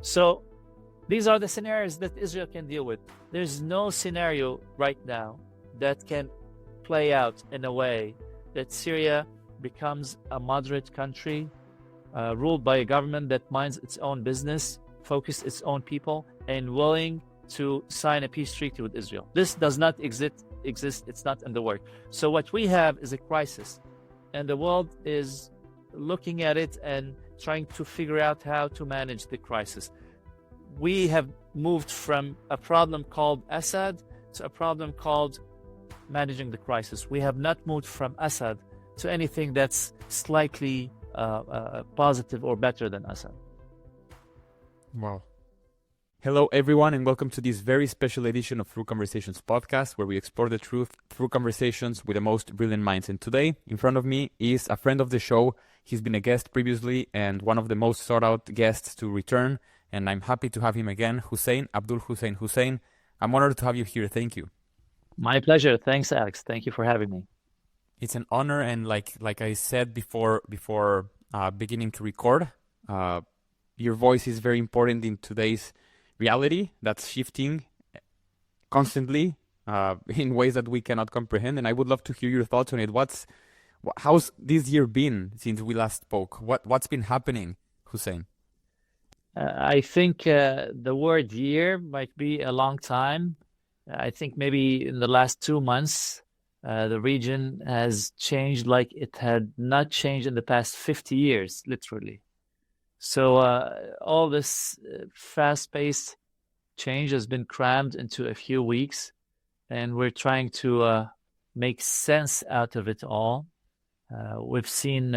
So these are the scenarios that Israel can deal with. There's no scenario right now that can play out in a way that Syria becomes a moderate country ruled by a government that minds its own business, focused its own people, and willing to sign a peace treaty with Israel. This does not exist. It's not in the work. So what we have is a crisis, and the world is looking at it and trying to figure out how to manage the crisis. We have moved from a problem called Assad to a problem called managing the crisis. We have not moved from Assad to anything that's slightly positive or better than Assad. Wow. Hello, everyone, and welcome to this very special edition of Through Conversations podcast, where we explore the truth through conversations with the most brilliant minds. And today, in front of me is a friend of the show. He's been a guest previously and one of the most sought-out guests to return, and I'm happy to have him again, Hussain Abdul-Hussain. Hussain, I'm honored to have you here. Thank you. My pleasure. Thanks, Alex. Thank you for having me. It's an honor, and like I said before beginning to record, your voice is very important in today's reality that's shifting constantly in ways that we cannot comprehend. And I would love to hear your thoughts on it. How's this year been since we last spoke? What's been happening, Hussain? I think the word year might be a long time. I think maybe in the last 2 months, the region has changed like it had not changed in the past 50 years, literally. So all this fast-paced change has been crammed into a few weeks, and we're trying to make sense out of it all. We've seen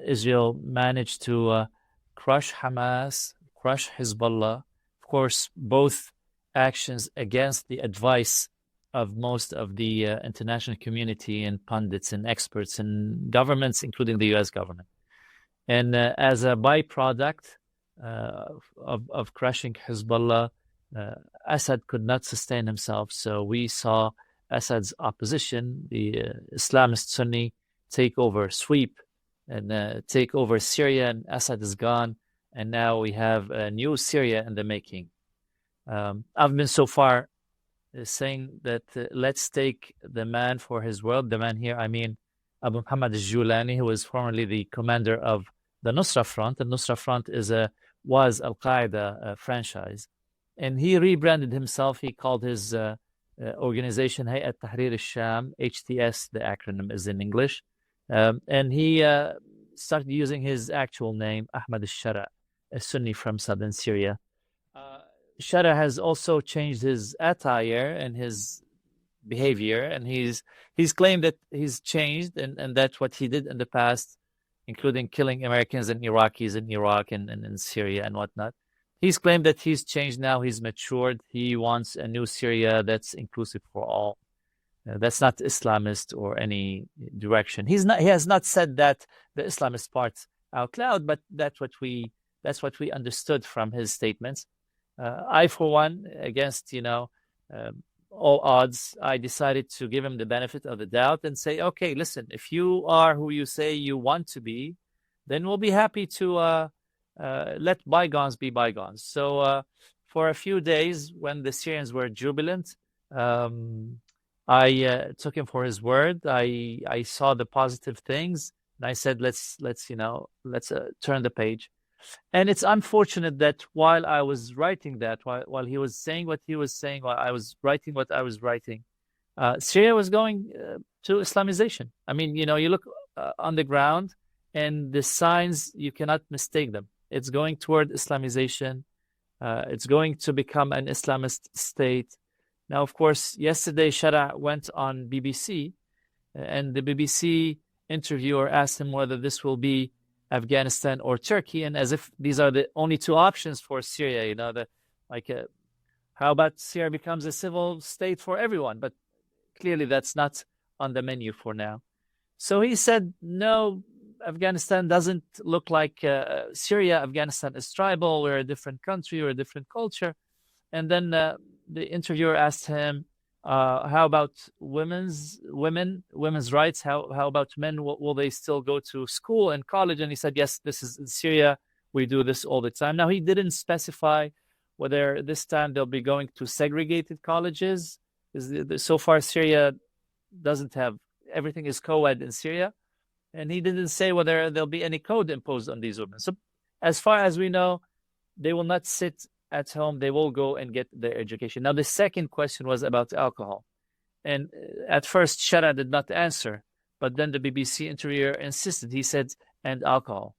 Israel manage to crush Hamas, crush Hezbollah. Of course, both actions against the advice of most of the international community and pundits and experts and governments, including the U.S. government. And as a byproduct of crushing Hezbollah, Assad could not sustain himself. So we saw Assad's opposition, the Islamist Sunni, sweep and take over Syria, and Assad is gone. And now we have a new Syria in the making. I've been so far saying that let's take the man for his word. The man here, I mean, Abu Muhammad al-Julani, who was formerly the commander of the Nusra Front. The Nusra Front was Al-Qaeda franchise. And he rebranded himself. He called his organization Hayat Tahrir al-Sham, HTS, the acronym is in English. And he started using his actual name, Ahmad al-Shara, a Sunni from southern Syria. Shara has also changed his attire and his behavior, and he's claimed that he's changed, and that's what he did in the past, including killing Americans and Iraqis in Iraq and in Syria and whatnot. He's claimed that he's changed now, he's matured, he wants a new Syria that's inclusive for all. That's not Islamist or any direction. He has not said that, the Islamist part, out loud, but that's what we understood from his statements. I, for one, against all odds, I decided to give him the benefit of the doubt and say, okay, listen, if you are who you say you want to be, then we'll be happy to let bygones be bygones. So for a few days, when the Syrians were jubilant, I took him for his word. I saw the positive things, and I said, let's turn the page. And it's unfortunate that while I was writing that, while he was saying what he was saying, while I was writing what I was writing, Syria was going to Islamization. I mean, you look on the ground, and the signs, you cannot mistake them. It's going toward Islamization. It's going to become an Islamist state. Now, of course, yesterday, Shara went on BBC, and the BBC interviewer asked him whether this will be Afghanistan or Turkey, and as if these are the only two options for Syria, how about Syria becomes a civil state for everyone? But clearly that's not on the menu for now. So he said, no, Afghanistan doesn't look like Syria. Afghanistan is tribal. We're a different country. We're a different culture. And then the interviewer asked him, how about women's rights? How about men? Will they still go to school and college? And he said, yes, this is in Syria. We do this all the time. Now, he didn't specify whether this time they'll be going to segregated colleges. So far, Syria doesn't have, everything is co-ed in Syria. And he didn't say whether there'll be any code imposed on these women. So as far as we know, they will not sit at home. They will go and get their education. Now, the second question was about alcohol. And at first, Shara did not answer. But then the BBC interviewer insisted. He said, and alcohol.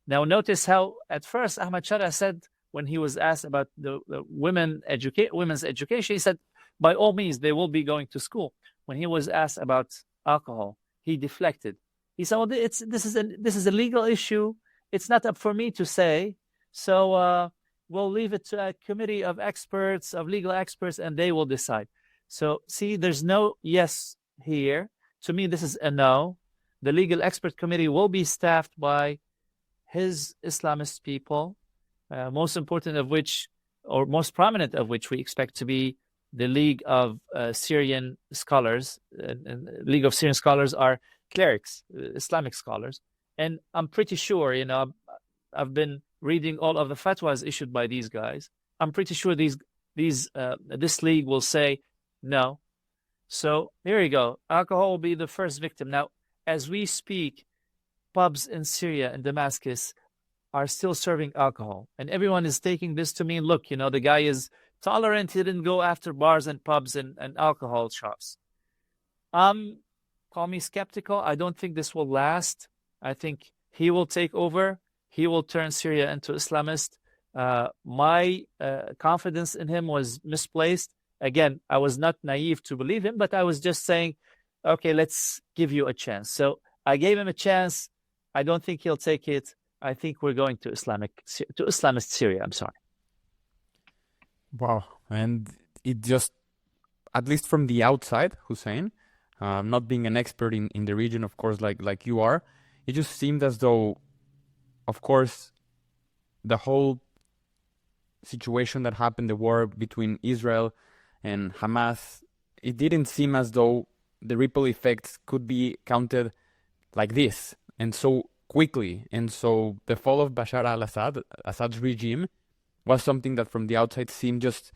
Now, notice how at first Ahmad Shara said, when he was asked about the women's education, he said, by all means, they will be going to school. When he was asked about alcohol, he deflected. He said, well, this is a legal issue. It's not up for me to say. So we'll leave it to a committee of experts, of legal experts, and they will decide. So see, there's no yes here. To me, this is a no. The legal expert committee will be staffed by his Islamist people, most important of which, or most prominent of which, we expect to be the League of Syrian Scholars. And League of Syrian Scholars are clerics, Islamic scholars. And I'm pretty sure, I've been reading all of the fatwas issued by these guys. I'm pretty sure this league will say no. So here you go. Alcohol will be the first victim. Now, as we speak, pubs in Syria and Damascus are still serving alcohol. And everyone is taking this to mean, look, the guy is tolerant. He didn't go after bars and pubs and alcohol shops. Call me skeptical. I don't think this will last. I think he will take over. He will turn Syria into Islamist. My confidence in him was misplaced. Again, I was not naive to believe him, but I was just saying, okay, let's give you a chance. So I gave him a chance. I don't think he'll take it. I think we're going to Islamist Syria. I'm sorry. Wow. And it just, at least from the outside, Hussein, not being an expert in the region, of course, like you are, it just seemed as though, of course, the whole situation that happened, the war between Israel and Hamas, it didn't seem as though the ripple effects could be counted like this and so quickly. And so the fall of Bashar al-Assad, Assad's regime, was something that from the outside seemed just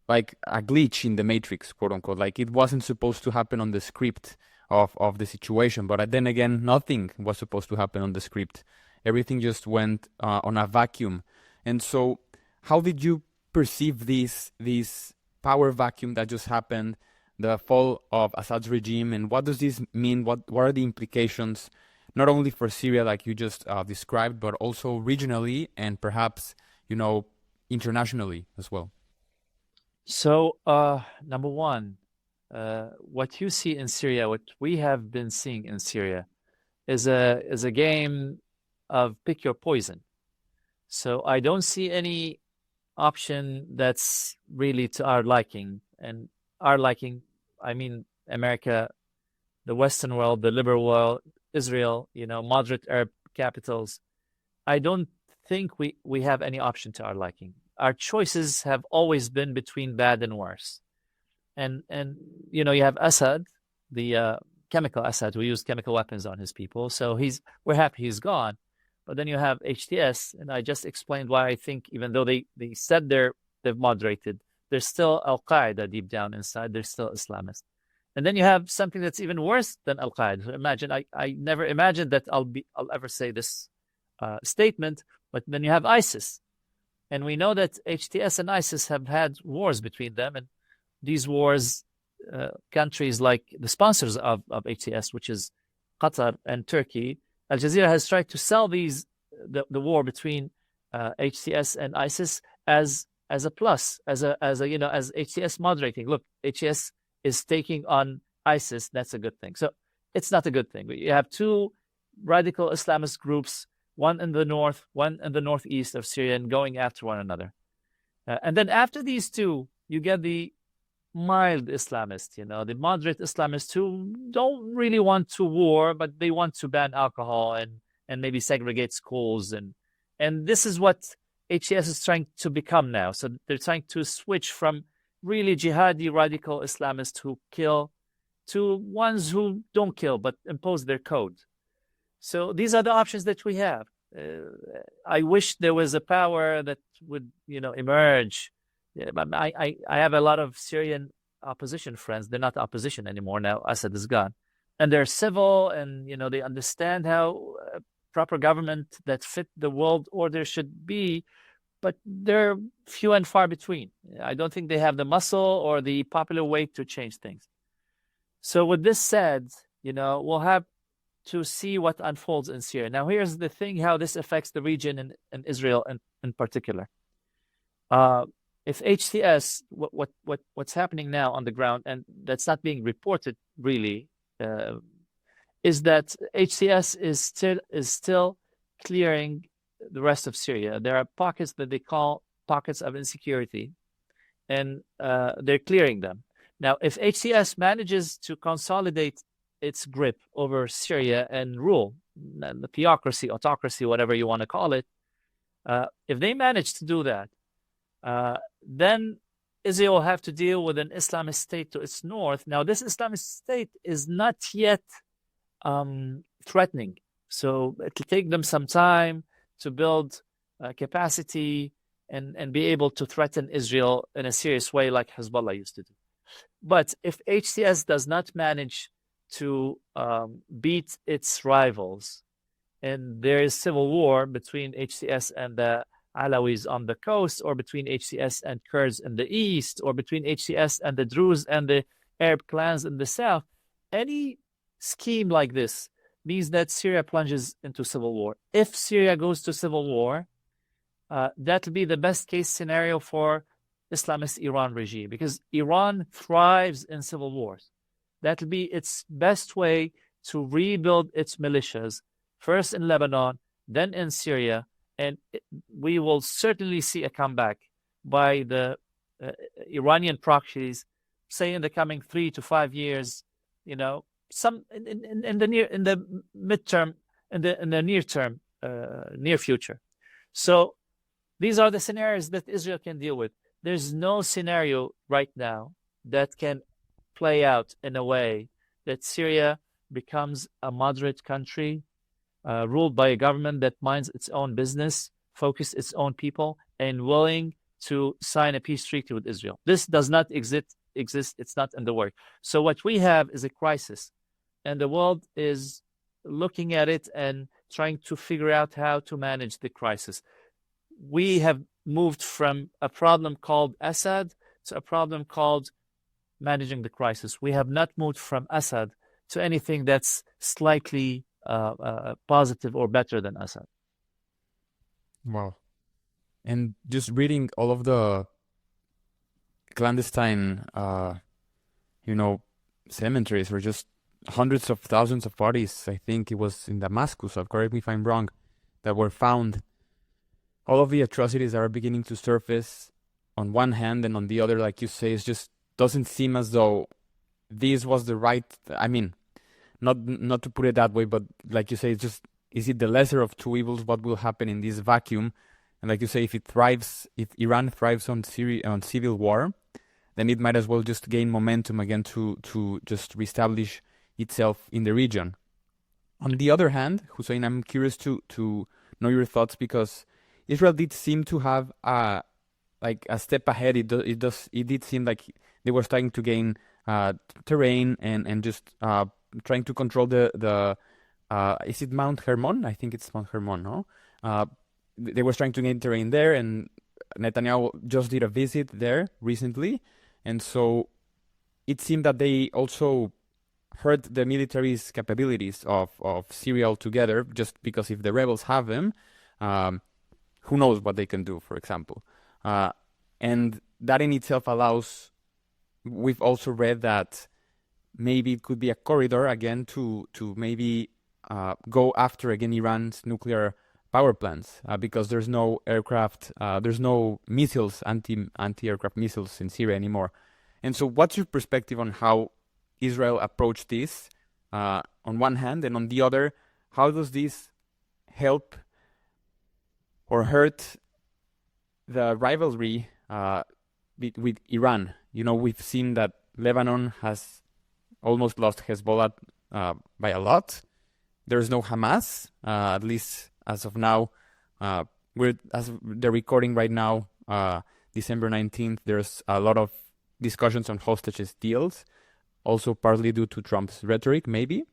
like a glitch in the matrix, quote unquote. Like it wasn't supposed to happen on the script of the situation. But then again, nothing was supposed to happen on the script. Everything just went on a vacuum. And so how did you perceive this power vacuum that just happened, the fall of Assad's regime, and what does this mean? What are the implications, not only for Syria, like you just described, but also regionally and perhaps, internationally as well? So, number one, what you see in Syria, what we have been seeing in Syria, is a game of pick your poison. So I don't see any option that's really to our liking. And our liking, I mean America, the Western world, the liberal world, Israel, moderate Arab capitals. I don't think we have any option to our liking. Our choices have always been between bad and worse. And you have Assad, the chemical Assad, who used chemical weapons on his people. So we're happy he's gone. But then you have HTS, and I just explained why I think, even though they said they've moderated, they're still Al-Qaeda deep down inside. They're still Islamist. And then you have something that's even worse than Al-Qaeda. So imagine, I never imagined that I'll ever say this statement, but then you have ISIS. And we know that HTS and ISIS have had wars between them. And these wars, countries like the sponsors of HTS, which is Qatar and Turkey, Al Jazeera has tried to sell the war between HTS and ISIS as a plus, as HTS moderating. Look, HTS is taking on ISIS. That's a good thing. So it's not a good thing. You have two radical Islamist groups, one in the north, one in the northeast of Syria, and going after one another. And then after these two, you get the mild Islamists, the moderate Islamists who don't really want to war, but they want to ban alcohol and maybe segregate schools. And this is what HTS is trying to become now. So they're trying to switch from really jihadi radical Islamists who kill to ones who don't kill but impose their code. So these are the options that we have. I wish there was a power that would, emerge. Yeah, but I have a lot of Syrian opposition friends. They're not opposition anymore now. Assad is gone, and they're civil, and they understand how proper government that fit the world order should be. But they're few and far between. I don't think they have the muscle or the popular weight to change things. So with this said, we'll have to see what unfolds in Syria. Now, here's the thing: how this affects the region and Israel in particular. If HTS, what's happening now on the ground, and that's not being reported really, is that HTS is still clearing the rest of Syria. There are pockets that they call pockets of insecurity, and they're clearing them. Now, if HTS manages to consolidate its grip over Syria and rule, the theocracy, autocracy, whatever you want to call it, if they manage to do that, then Israel will have to deal with an Islamist state to its north. Now, this Islamist state is not yet threatening. So it'll take them some time to build capacity and be able to threaten Israel in a serious way like Hezbollah used to do. But if HTS does not manage to beat its rivals, and there is civil war between HTS and the Alawis on the coast, or between HTS and Kurds in the east, or between HTS and the Druze and the Arab clans in the south, any scheme like this means that Syria plunges into civil war. If Syria goes to civil war, that'll be the best case scenario for Islamist Iran regime, because Iran thrives in civil wars. That'll be its best way to rebuild its militias, first in Lebanon, then in Syria, and we will certainly see a comeback by the Iranian proxies, say in the coming 3 to 5 years, some in the midterm, in the near term, near future. So these are the scenarios that Israel can deal with. There's no scenario right now that can play out in a way that Syria becomes a moderate country, ruled by a government that minds its own business, focused its own people, and willing to sign a peace treaty with Israel. This does not exist. It's not in the work. So what we have is a crisis, and the world is looking at it and trying to figure out how to manage the crisis. We have moved from a problem called Assad to a problem called managing the crisis. We have not moved from Assad to anything that's slightly positive or better than Assad. Wow. And just reading all of the clandestine, cemeteries were just hundreds of thousands of bodies. I think it was in Damascus, so correct me if I'm wrong, that were found. All of the atrocities that are beginning to surface on one hand, and on the other, like you say, it just doesn't seem as though this was the right, not to put it that way, but like you say, it's just, is it the lesser of two evils? What will happen in this vacuum? And like you say, if Iran thrives on civil war, then it might as well just gain momentum again to just reestablish itself in the region. On the other hand, Hussain, I'm curious to know your thoughts, because Israel did seem to have a step ahead. It did seem like they were starting to gain terrain and just trying to control the is it Mount Hermon? I think it's Mount Hermon, no? They were trying to gain terrain there, and Netanyahu just did a visit there recently, and so it seemed that they also hurt the military's capabilities of Syria altogether, just because if the rebels have them, who knows what they can do, for example. And that in itself allows, we've also read that maybe it could be a corridor again to maybe go after again Iran's nuclear power plants, because there's no aircraft, there's no missiles, anti-aircraft missiles in Syria anymore. And so what's your perspective on how Israel approached this on one hand, and on the other, how does this help or hurt the rivalry with Iran? We've seen that Lebanon has almost lost Hezbollah by a lot. There's no Hamas, at least as of now, as they're recording right now, December 19th, there's a lot of discussions on hostages deals, also partly due to Trump's rhetoric, maybe.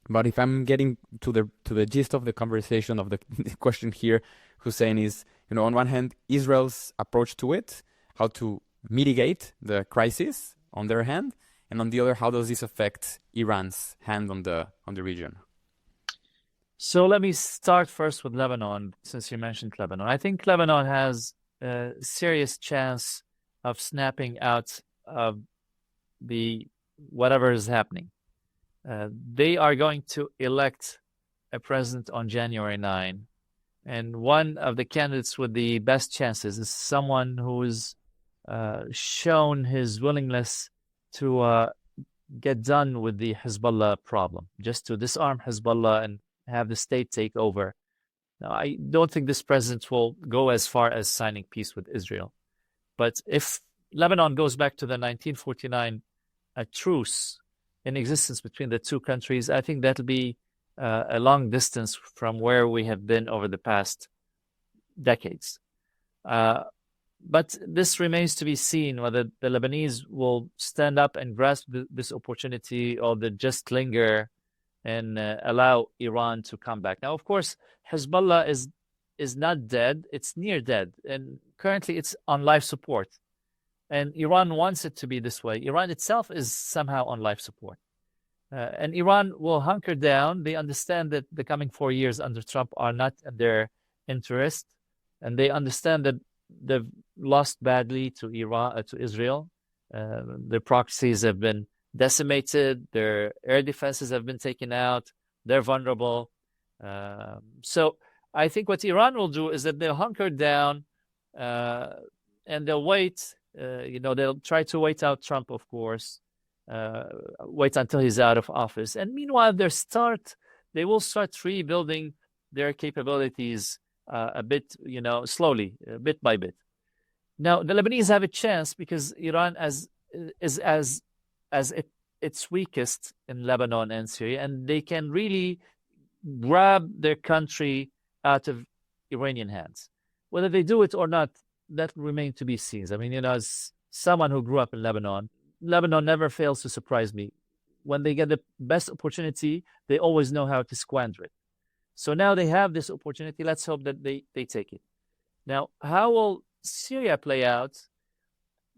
But if I'm getting to the gist of the conversation of the question here, Hussein, is, on one hand, Israel's approach to it, how to mitigate the crisis on their hand, and on the other, how does this affect Iran's hand on the region? So let me start first with Lebanon, since you mentioned Lebanon. I think Lebanon has a serious chance of snapping out of whatever is happening. They are going to elect a president on January 9, and one of the candidates with the best chances is someone who's shown his willingness to get done with the Hezbollah problem, just to disarm Hezbollah and have the state take over. Now, I don't think this president will go as far as signing peace with Israel. But if Lebanon goes back to the 1949 truce in existence between the two countries, I think that'll be a long distance from where we have been over the past decades. But this remains to be seen, whether the Lebanese will stand up and grasp this opportunity, or they just linger and allow Iran to come back. Now, of course, Hezbollah is not dead. It's near dead. And currently it's on life support. And Iran wants it to be this way. Iran itself is somehow on life support. And Iran will hunker down. They understand that the coming 4 years under Trump are not in their interest. And they understand that they've lost badly to Israel. Their proxies have been decimated. Their air defenses have been taken out. They're vulnerable. So I think what Iran will do is that they'll hunker down and they'll wait. They'll try to wait out Trump, of course, wait until he's out of office. And meanwhile, they will start rebuilding their capabilities a bit, slowly, bit by bit. Now, the Lebanese have a chance because Iran is its weakest in Lebanon and Syria, and they can really grab their country out of Iranian hands. Whether they do it or not, that remains to be seen. I mean, as someone who grew up in Lebanon never fails to surprise me. When they get the best opportunity, they always know how to squander it. So now they have this opportunity. Let's hope that they take it. Now, how will Syria play out?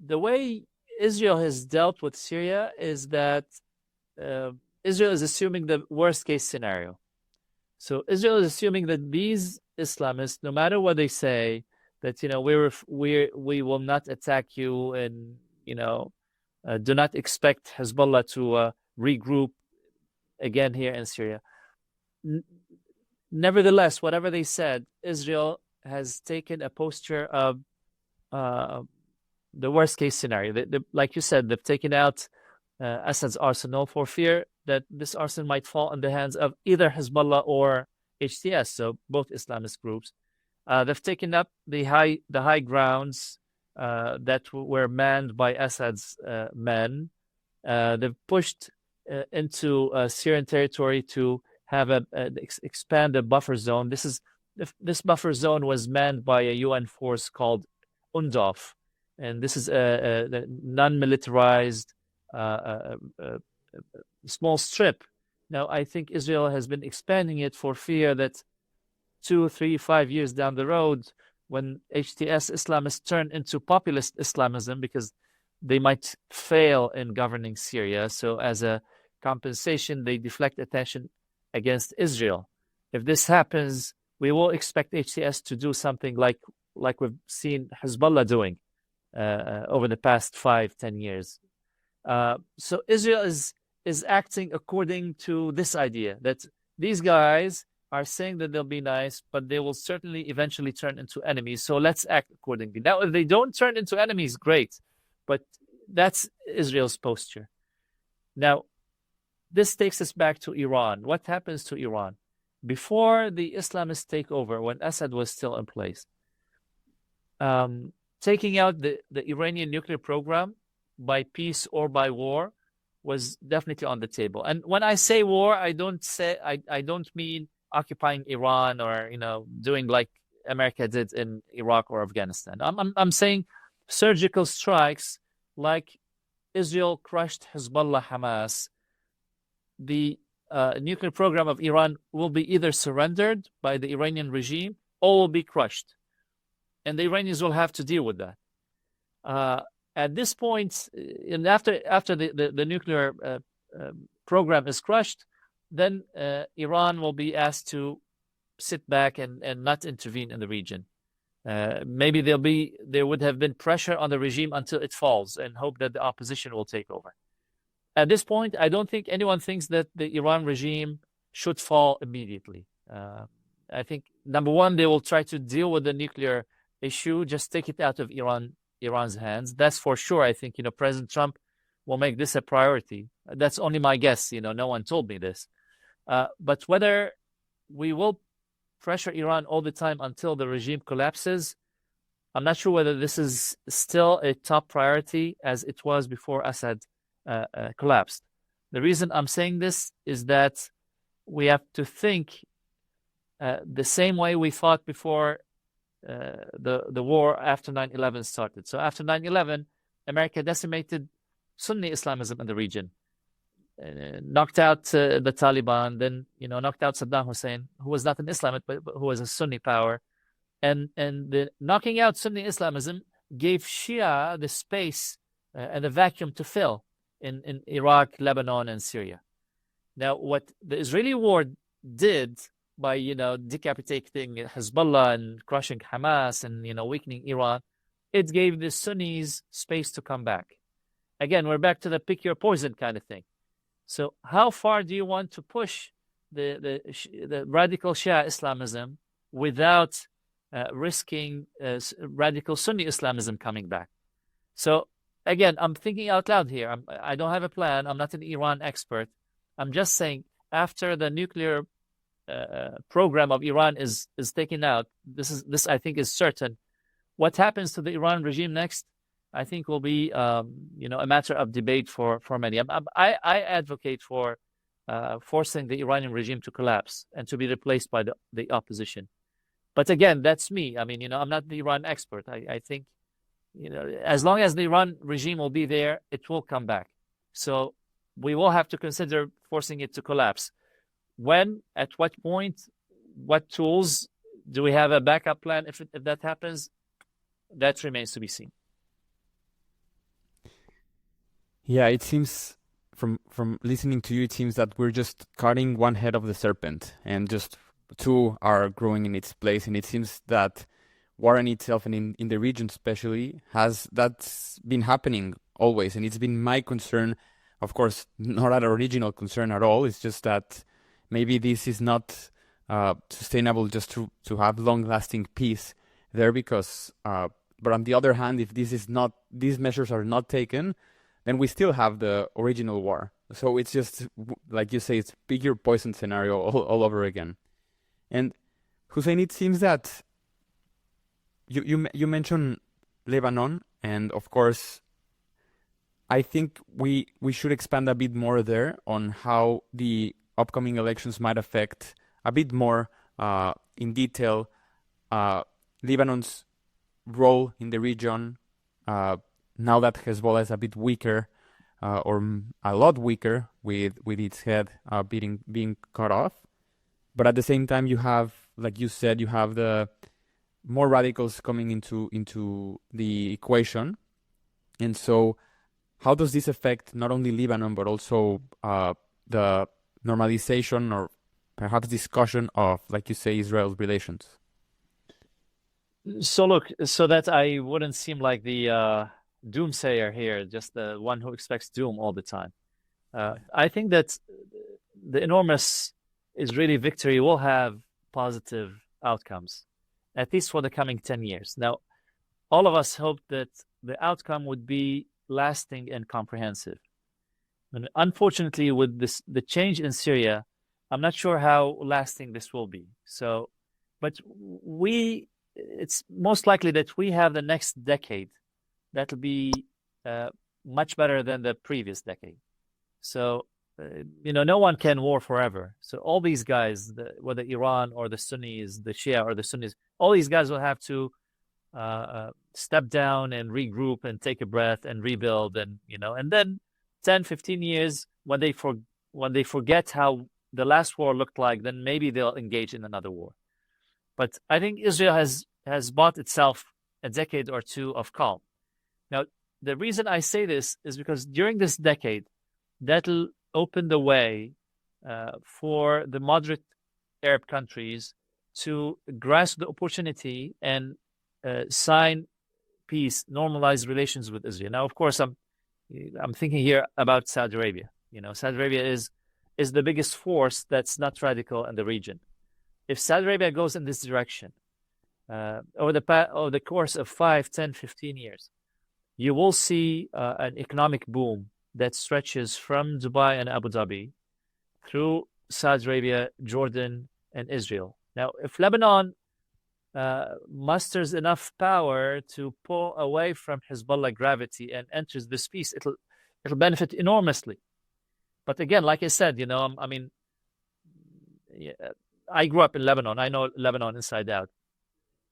The way Israel has dealt with Syria is that Israel is assuming the worst case scenario. So Israel is assuming that these Islamists, no matter what they say, that we will not attack you, and do not expect Hezbollah to regroup again here in Syria. Nevertheless, whatever they said, Israel has taken a posture of the worst case scenario. Like you said, they've taken out Assad's arsenal for fear that this arsenal might fall in the hands of either Hezbollah or HTS, so both Islamist groups. They've taken up the high grounds that were manned by Assad's men. They've pushed into Syrian territory to have expand a buffer zone. This buffer zone was manned by a UN force called UNDOF, and this is a non-militarized small strip. Now, I think Israel has been expanding it for fear that 2, 3, 5 years down the road, when HTS Islamists turn into populist Islamism, because they might fail in governing Syria, so as a compensation, they deflect attention against Israel. If this happens, we will expect HTS to do something like we've seen Hezbollah doing over the past 5-10 years. So Israel is acting according to this idea that these guys are saying that they'll be nice, but they will certainly eventually turn into enemies. So let's act accordingly. Now, if they don't turn into enemies, great. But that's Israel's posture. Now, this takes us back to Iran. What happens to Iran? Before the Islamists take over, when Assad was still in place, taking out the Iranian nuclear program by peace or by war was definitely on the table. And when I say war, I don't mean occupying Iran or, doing like America did in Iraq or Afghanistan. I'm saying surgical strikes like Israel crushed Hezbollah, Hamas. The nuclear program of Iran will be either surrendered by the Iranian regime or will be crushed. And the Iranians will have to deal with that. At this point, and after the nuclear program is crushed, then Iran will be asked to sit back and not intervene in the region. Maybe there would have been pressure on the regime until it falls and hope that the opposition will take over. At this point, I don't think anyone thinks that the Iran regime should fall immediately. I think, number one, they will try to deal with the nuclear issue, just take it out of Iran's hands. That's for sure. I think, President Trump will make this a priority. That's only my guess. No one told me this. But whether we will pressure Iran all the time until the regime collapses, I'm not sure whether this is still a top priority as it was before Assad collapsed. The reason I'm saying this is that we have to think the same way we thought before the war after 9/11 started. So after 9/11, America decimated Sunni Islamism in the region, knocked out the Taliban, then knocked out Saddam Hussein, who was not an Islamist but who was a Sunni power, and the knocking out Sunni Islamism gave Shia the space and the vacuum to fill in Iraq, Lebanon, and Syria. Now, what the Israeli war did by decapitating Hezbollah and crushing Hamas and weakening Iran, it gave the Sunnis space to come back. Again, we're back to the pick your poison kind of thing. So how far do you want to push the radical Shia Islamism without risking radical Sunni Islamism coming back? So again, I'm thinking out loud here. I don't have a plan. I'm not an Iran expert. I'm just saying after the nuclear program of Iran is taken out, this I think is certain. What happens to the Iran regime next, I think, will be a matter of debate for many. I advocate for forcing the Iranian regime to collapse and to be replaced by the opposition. But again, that's me. I mean, I'm not the Iran expert. I think as long as the Iran regime will be there, it will come back. So we will have to consider forcing it to collapse. When, at what point, what tools, do we have a backup plan if that happens? That remains to be seen. Yeah, it seems from listening to you, it seems that we're just cutting one head of the serpent and just two are growing in its place. And it seems that war in itself and in the region especially that's been happening always. And it's been my concern, of course, not an original concern at all. It's just that maybe this is not sustainable just to have long-lasting peace there because, but on the other hand, if these measures are not taken, then we still have the original war. So it's just, like you say, it's bigger poison scenario all over again. And Hussain, it seems that you mentioned Lebanon, and of course, I think we should expand a bit more there on how the upcoming elections might affect a bit more in detail Lebanon's role in the region now that Hezbollah is a bit weaker or a lot weaker with its head being cut off. But at the same time, you have, like you said, you have the more radicals coming into the equation. And so how does this affect not only Lebanon, but also the normalization or perhaps discussion of, like you say, Israel's relations? So look, so that I wouldn't seem like the doomsayer here, just the one who expects doom all the time. I think that the enormous Israeli victory will have positive outcomes, at least for the coming 10 years. Now, all of us hope that the outcome would be lasting and comprehensive. And unfortunately, with the change in Syria, I'm not sure how lasting this will be. So, but it's most likely that we have the next decade that'll be much better than the previous decade. So no one can war forever. So all these guys, whether Iran or the Sunnis, the Shia or the Sunnis, all these guys will have to step down and regroup and take a breath and rebuild, and then 10, 15 years when they forget how the last war looked like, then maybe they'll engage in another war. But I think Israel has bought itself a decade or two of calm. Now, the reason I say this is because during this decade, that'll open the way for the moderate Arab countries to grasp the opportunity and sign peace, normalize relations with Israel. Now, of course, I'm thinking here about Saudi Arabia. Saudi Arabia is the biggest force that's not radical in the region. If Saudi Arabia goes in this direction over the course of 5, 10, 15 years, you will see an economic boom that stretches from Dubai and Abu Dhabi through Saudi Arabia, Jordan, and Israel. Now, if Lebanon musters enough power to pull away from Hezbollah gravity and enters this peace, it'll benefit enormously. But again, like I said, I grew up in Lebanon. I know Lebanon inside out.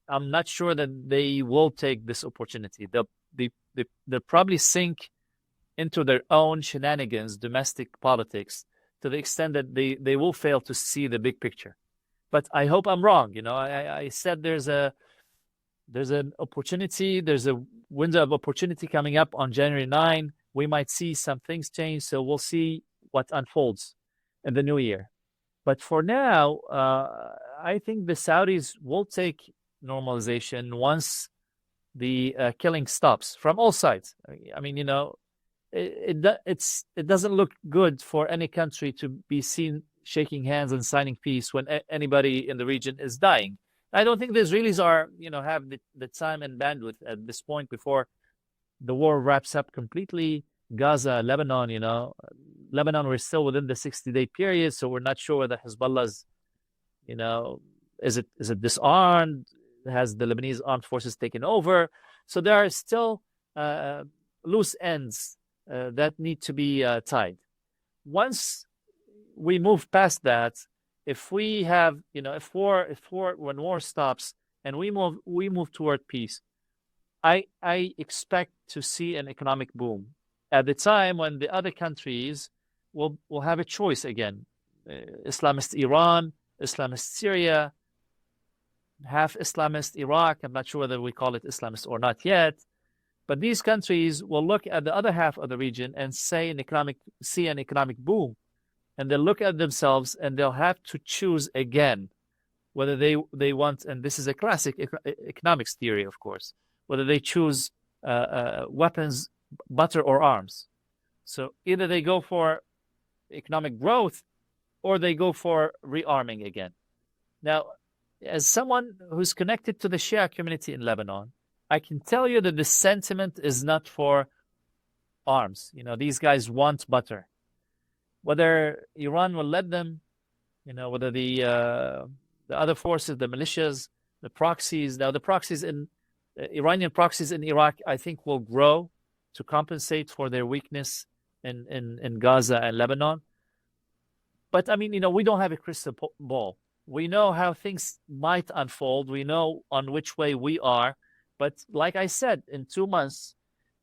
I'm not sure that they will take this opportunity. They'll probably sink into their own shenanigans, domestic politics, to the extent that they will fail to see the big picture. But I hope I'm wrong. I said there's an opportunity, there's a window of opportunity coming up on January 9. We might see some things change, so we'll see what unfolds in the new year. But for now, I think the Saudis will take normalization once the killing stops from all sides. I mean, it doesn't look good for any country to be seen shaking hands and signing peace when anybody in the region is dying. I don't think the Israelis have the time and bandwidth at this point before the war wraps up completely. Gaza, Lebanon, Lebanon, we're still within the 60-day period, so we're not sure whether Hezbollah's, is it disarmed? Has the Lebanese armed forces taken over? So there are still loose ends that need to be tied. Once we move past that, if we have, when war stops and we move toward peace, I expect to see an economic boom at the time when the other countries will have a choice again. Islamist Iran, Islamist Syria, half Islamist Iraq. I'm not sure whether we call it Islamist or not yet. But these countries will look at the other half of the region and see an economic boom. And they'll look at themselves and they'll have to choose again whether they want, and this is a classic economics theory, of course, whether they choose weapons, butter, or arms. So either they go for economic growth or they go for rearming again. Now, as someone who's connected to the Shia community in Lebanon, I can tell you that the sentiment is not for arms. These guys want butter. Whether Iran will let them, whether the other forces, the militias, the proxies. Now, the proxies Iranian proxies in Iraq, I think, will grow to compensate for their weakness in Gaza and Lebanon. But we don't have a crystal ball. We know how things might unfold. We know on which way we are. But like I said, in 2 months,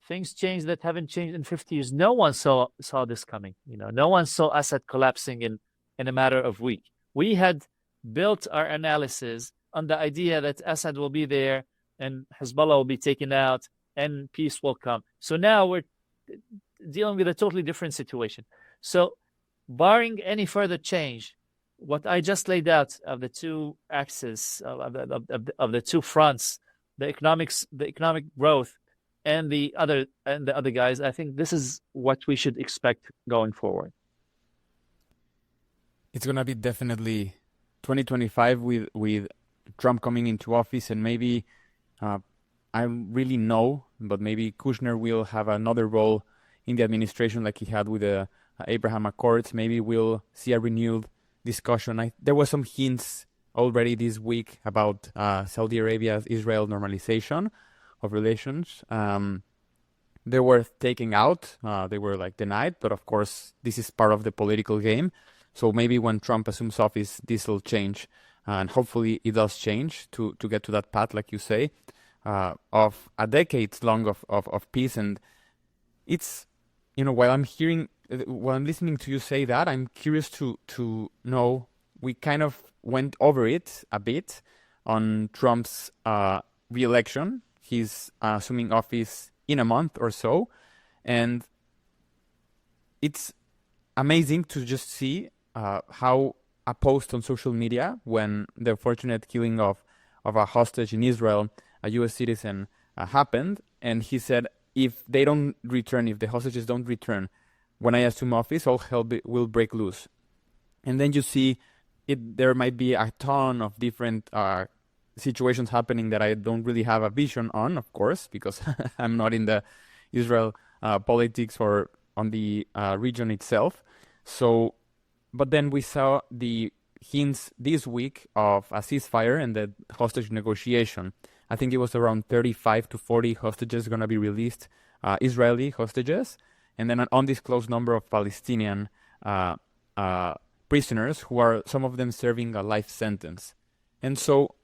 things change that haven't changed in 50 years. No one saw this coming. No one saw Assad collapsing in a matter of weeks. We had built our analysis on the idea that Assad will be there and Hezbollah will be taken out and peace will come. So now we're dealing with a totally different situation. So barring any further change, what I just laid out of the two axes, of the two fronts, the economic growth, and the other guys, I think this is what we should expect going forward. It's gonna be definitely 2025 with Trump coming into office, and maybe I really know, but maybe Kushner will have another role in the administration like he had with the Abraham Accords. Maybe we'll see a renewed discussion. There was some hints already this week about Saudi Arabia's Israel normalization of relations. they were taken out, they were like denied, but of course this is part of the political game. So maybe when Trump assumes office, this will change, and hopefully it does change to get to that path, like you say, of a decades long of peace. And it's, while I'm listening to you say that, I'm curious to know, we kind of went over it a bit on Trump's re-election. He's assuming office in a month or so, and it's amazing to just see how a post on social media, when the unfortunate killing of a hostage in Israel, a U.S. citizen, happened, and he said, if the hostages don't return, when I assume office, all hell will break loose. And then you see there might be a ton of different situations happening that I don't really have a vision on, of course, because I'm not in the Israel politics or on the region itself. So, but then we saw the hints this week of a ceasefire and the hostage negotiation. I think it was around 35 to 40 hostages going to be released, Israeli hostages, and then an undisclosed number of Palestinian prisoners, who are some of them serving a life sentence. And so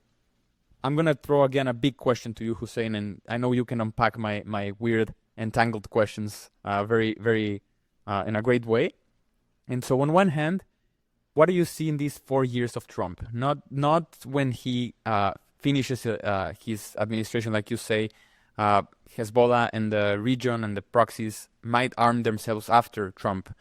I'm going to throw again a big question to you, Hussein, and I know you can unpack my weird, entangled questions very, very in a great way. And so on one hand, what do you see in these 4 years of Trump? Not when he finishes his administration, like you say, Hezbollah and the region and the proxies might arm themselves after Trump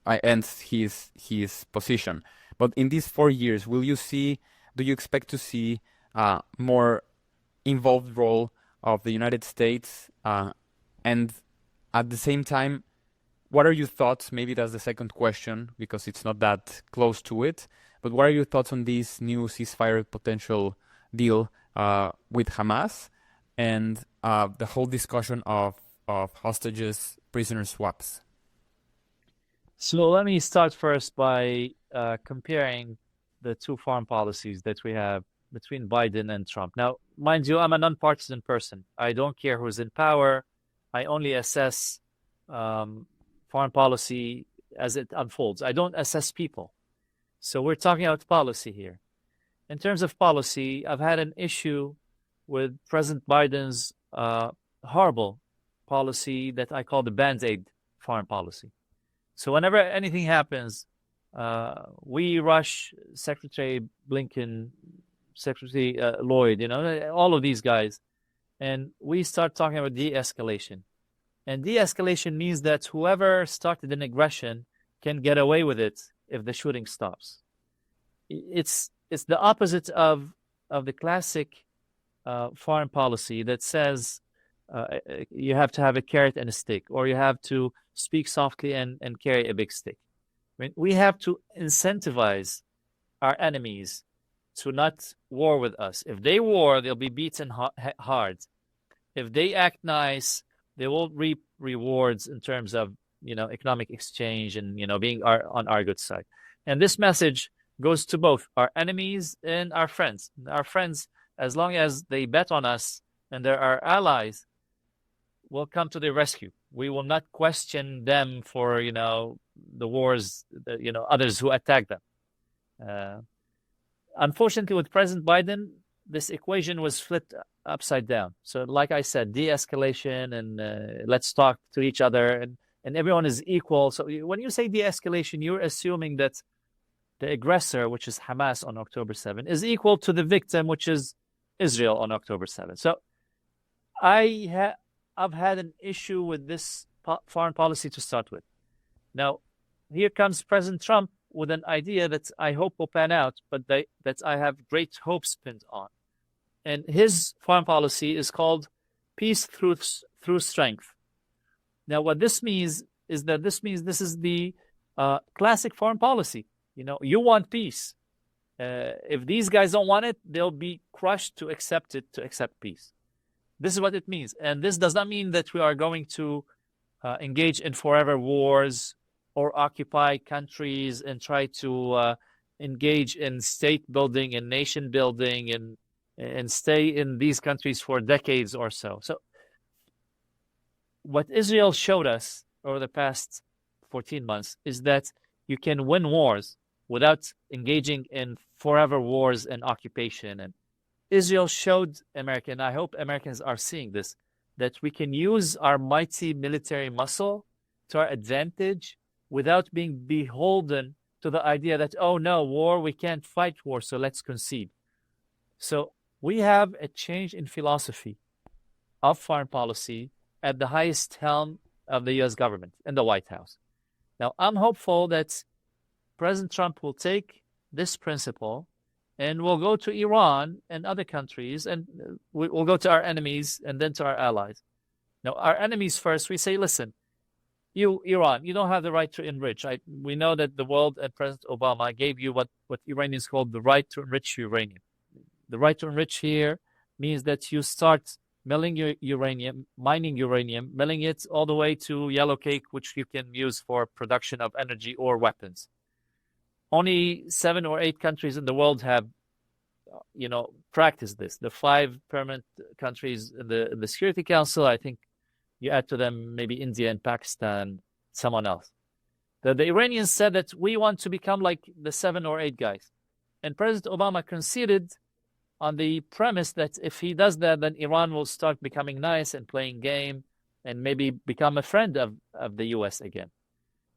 ends his position. But in these 4 years, do you expect to see more involved role of the United States? And at the same time, what are your thoughts? Maybe that's the second question, because it's not that close to it. But what are your thoughts on this new ceasefire potential deal with Hamas, and the whole discussion of hostages, prisoner swaps? So let me start first by comparing the two foreign policies that we have between Biden and Trump. Now, mind you, I'm a nonpartisan person. I don't care who's in power. I only assess foreign policy as it unfolds. I don't assess people. So we're talking about policy here. In terms of policy, I've had an issue with President Biden's horrible policy that I call the Band-Aid foreign policy. So whenever anything happens, we rush Secretary Blinken, Secretary Lloyd, all of these guys, and we start talking about de-escalation. And de-escalation means that whoever started an aggression can get away with it if the shooting stops. It's the opposite of the classic foreign policy that says you have to have a carrot and a stick, or you have to speak softly and carry a big stick. I mean, we have to incentivize our enemies to not war with us. If they war, they'll be beaten hard. If they act nice, they will reap rewards in terms of economic exchange and being on our good side. And this message goes to both our enemies and our friends. Our friends, as long as they bet on us and they're our allies, will come to their rescue. We will not question them for the wars, others who attack them. Unfortunately, with President Biden, this equation was flipped upside down. So like I said, de-escalation and let's talk to each other, and everyone is equal. So when you say de-escalation, you're assuming that the aggressor, which is Hamas on October 7, is equal to the victim, which is Israel on October 7. So I've had an issue with this foreign policy to start with. Now, here comes President Trump with an idea that I hope will pan out, but that I have great hopes pinned on. And his foreign policy is called peace through strength. Now, what this means is this is the classic foreign policy. You want peace. If these guys don't want it, they'll be crushed to accept peace. This is what it means. And this does not mean that we are going to engage in forever wars or occupy countries and try to engage in state building and nation building and stay in these countries for decades or so. So what Israel showed us over the past 14 months is that you can win wars without engaging in forever wars and occupation. And Israel showed America, and I hope Americans are seeing this, that we can use our mighty military muscle to our advantage without being beholden to the idea that, oh no, war, we can't fight war, so let's concede. So we have a change in philosophy of foreign policy at the highest helm of the US government in the White House. Now, I'm hopeful that President Trump will take this principle and we'll go to Iran and other countries, and we'll go to our enemies and then to our allies. Now, our enemies first, we say, listen, you, Iran, you don't have the right to enrich. We know that the world and President Obama gave you what Iranians call the right to enrich uranium. The right to enrich here means that you start milling your uranium, mining uranium, milling it all the way to yellow cake, which you can use for production of energy or weapons. Only 7 or 8 countries in the world have, practiced this. The 5 permanent countries in the Security Council, I think you add to them maybe India and Pakistan, someone else. The Iranians said that we want to become like the 7 or 8 guys. And President Obama conceded on the premise that if he does that, then Iran will start becoming nice and playing game and maybe become a friend of the US again.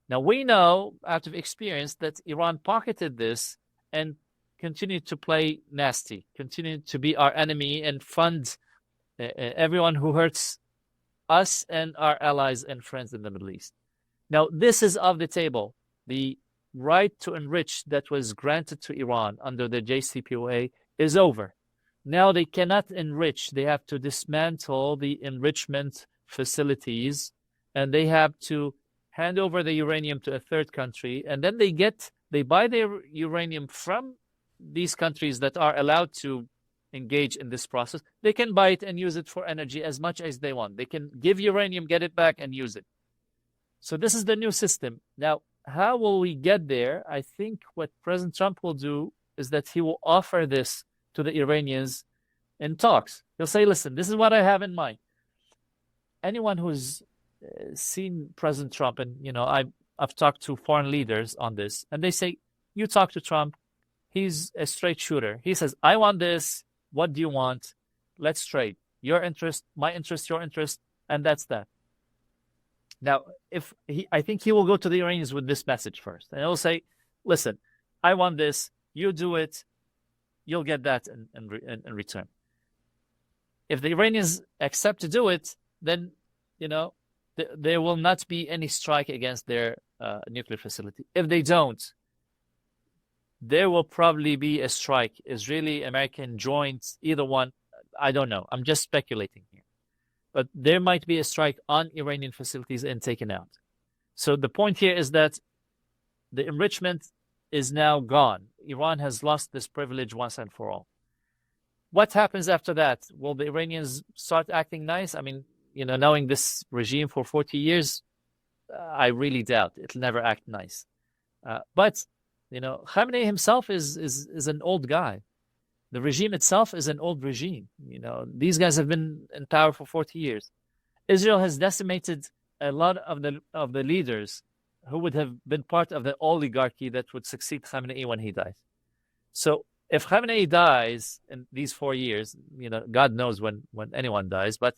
Now, we know out of experience that Iran pocketed this and continued to play nasty, continued to be our enemy and fund everyone who hurts us and our allies and friends in the Middle East. Now, this is off the table. The right to enrich that was granted to Iran under the JCPOA is over. Now they cannot enrich. They have to dismantle the enrichment facilities, and they have to hand over the uranium to a third country, and then they buy their uranium from these countries that are allowed to engage in this process. They can buy it and use it for energy as much as they want. They can give uranium, get it back, and use it. So this is the new system. Now, how will we get there? I think what President Trump will do is that he will offer this to the Iranians in talks. He'll say, listen, this is what I have in mind. Anyone who's seen President Trump, and I've talked to foreign leaders on this, and they say, you talk to Trump, he's a straight shooter. He says, I want this. What do you want? Let's trade. Your interest, my interest, your interest, and that's that. Now, I think he will go to the Iranians with this message first, and he'll say, listen, I want this. You do it. You'll get that in return. If the Iranians accept to do it, then, there will not be any strike against their nuclear facility. If they don't, there will probably be a strike, Israeli, American, joint, either one. I don't know. I'm just speculating here. But there might be a strike on Iranian facilities and taken out. So the point here is that the enrichment is now gone. Iran has lost this privilege once and for all. What happens after that? Will the Iranians start acting nice? I mean, knowing this regime for 40 years, I really doubt it'll never act nice. But Khamenei himself is an old guy. The regime itself is an old regime. These guys have been in power for 40 years. Israel has decimated a lot of the leaders who would have been part of the oligarchy that would succeed Khamenei when he dies. So if Khamenei dies in these 4 years, God knows when anyone dies, but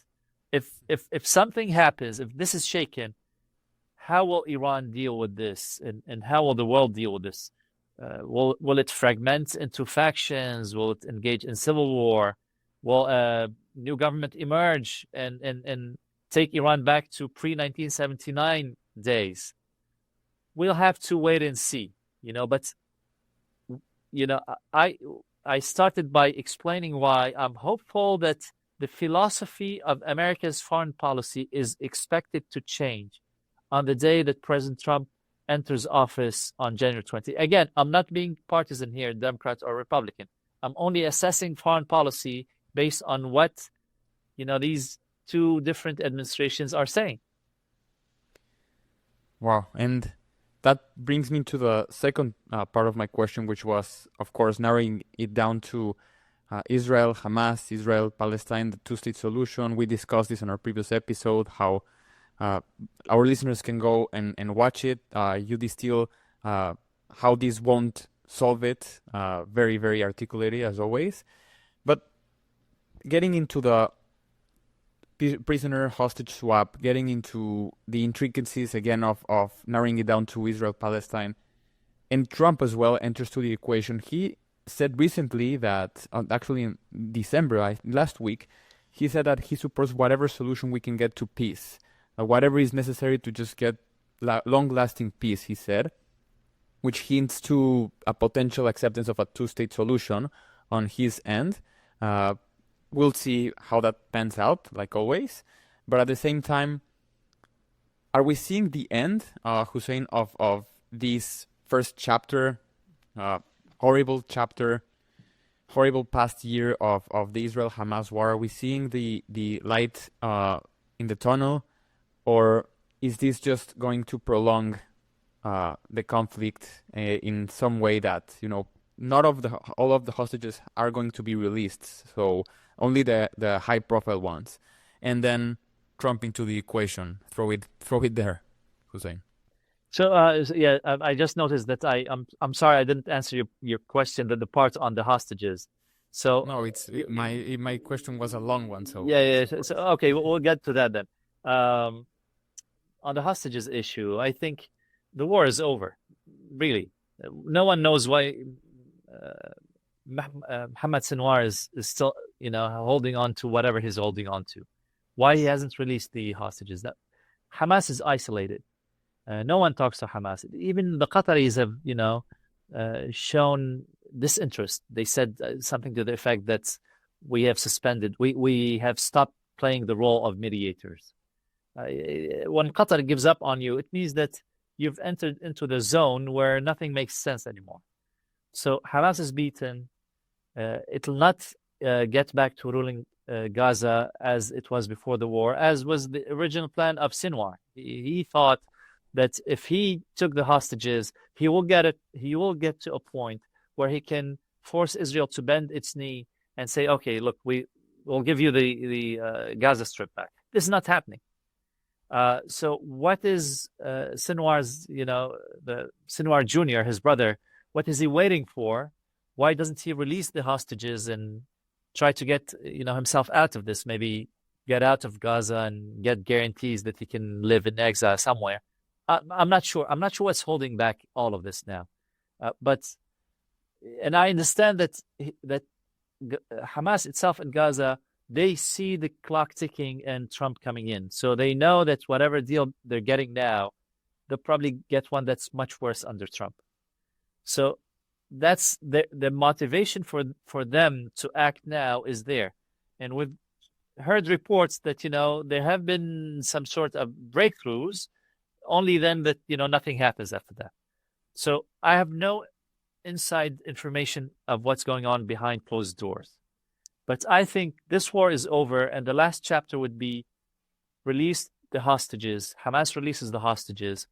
if something happens, if this is shaken, how will Iran deal with this? And how will the world deal with this? Will it fragment into factions? Will it engage in civil war? Will a new government emerge and take Iran back to pre-1979 days? We'll have to wait and see, but I started by explaining why I'm hopeful that the philosophy of America's foreign policy is expected to change on the day that President Trump enters office on January 20. Again, I'm not being partisan here, Democrat or Republican. I'm only assessing foreign policy based on what, these two different administrations are saying. Wow. And that brings me to the second part of my question, which was, of course, narrowing it down to Israel, Hamas, Israel, Palestine, the two-state solution. We discussed this in our previous episode, how our listeners can go and watch it. You distill how this won't solve it. Very, very articulated as always. But getting into the prisoner hostage swap, getting into the intricacies again of narrowing it down to Israel, Palestine, and Trump as well enters to the equation. He said recently that, actually in December, last week, he said that he supports whatever solution we can get to peace, whatever is necessary to just get long-lasting peace, he said, which hints to a potential acceptance of a two-state solution on his end. We'll see how that pans out, like always. But at the same time, are we seeing the end, Hussein, of this first chapter, horrible chapter, horrible past year of the Israel-Hamas war? Are we seeing the light in the tunnel, or is this just going to prolong the conflict in some way that, not all of the hostages are going to be released, so only the high-profile ones, and then Trump into the equation, throw it there, Hussein. So I just noticed that I'm sorry I didn't answer your question, the part on the hostages. So no, my question was a long one. So yeah. So okay, we'll get to that then. On the hostages issue, I think the war is over. Really, no one knows why Mohammed Sinwar is still holding on to whatever he's holding on to. Why he hasn't released the hostages? That Hamas is isolated. No one talks to Hamas. Even the Qataris have, shown disinterest. They said something to the effect that we have suspended. We have stopped playing the role of mediators. When Qatar gives up on you, it means that you've entered into the zone where nothing makes sense anymore. So Hamas is beaten. It'll not get back to ruling Gaza as it was before the war, as was the original plan of Sinwar. He thought that if he took the hostages, he will get to a point where he can force Israel to bend its knee and say, okay, look, we'll give you the Gaza Strip back. This is not happening. So what is Sinwar's, the Sinwar Jr., his brother, what is he waiting for? Why doesn't he release the hostages and try to get, himself out of this, and get out of Gaza and get guarantees that he can live in exile somewhere? I'm not sure. I'm not sure what's holding back all of this now. And I understand that Hamas itself in Gaza, they see the clock ticking and Trump coming in. So they know that whatever deal they're getting now, they'll probably get one that's much worse under Trump. So that's the motivation for them to act now is there. And we've heard reports that, there have been some sort of breakthroughs, only then that, nothing happens after that. So I have no inside information of what's going on behind closed doors. But I think this war is over, and the last chapter would be release the hostages. Hamas releases the hostages.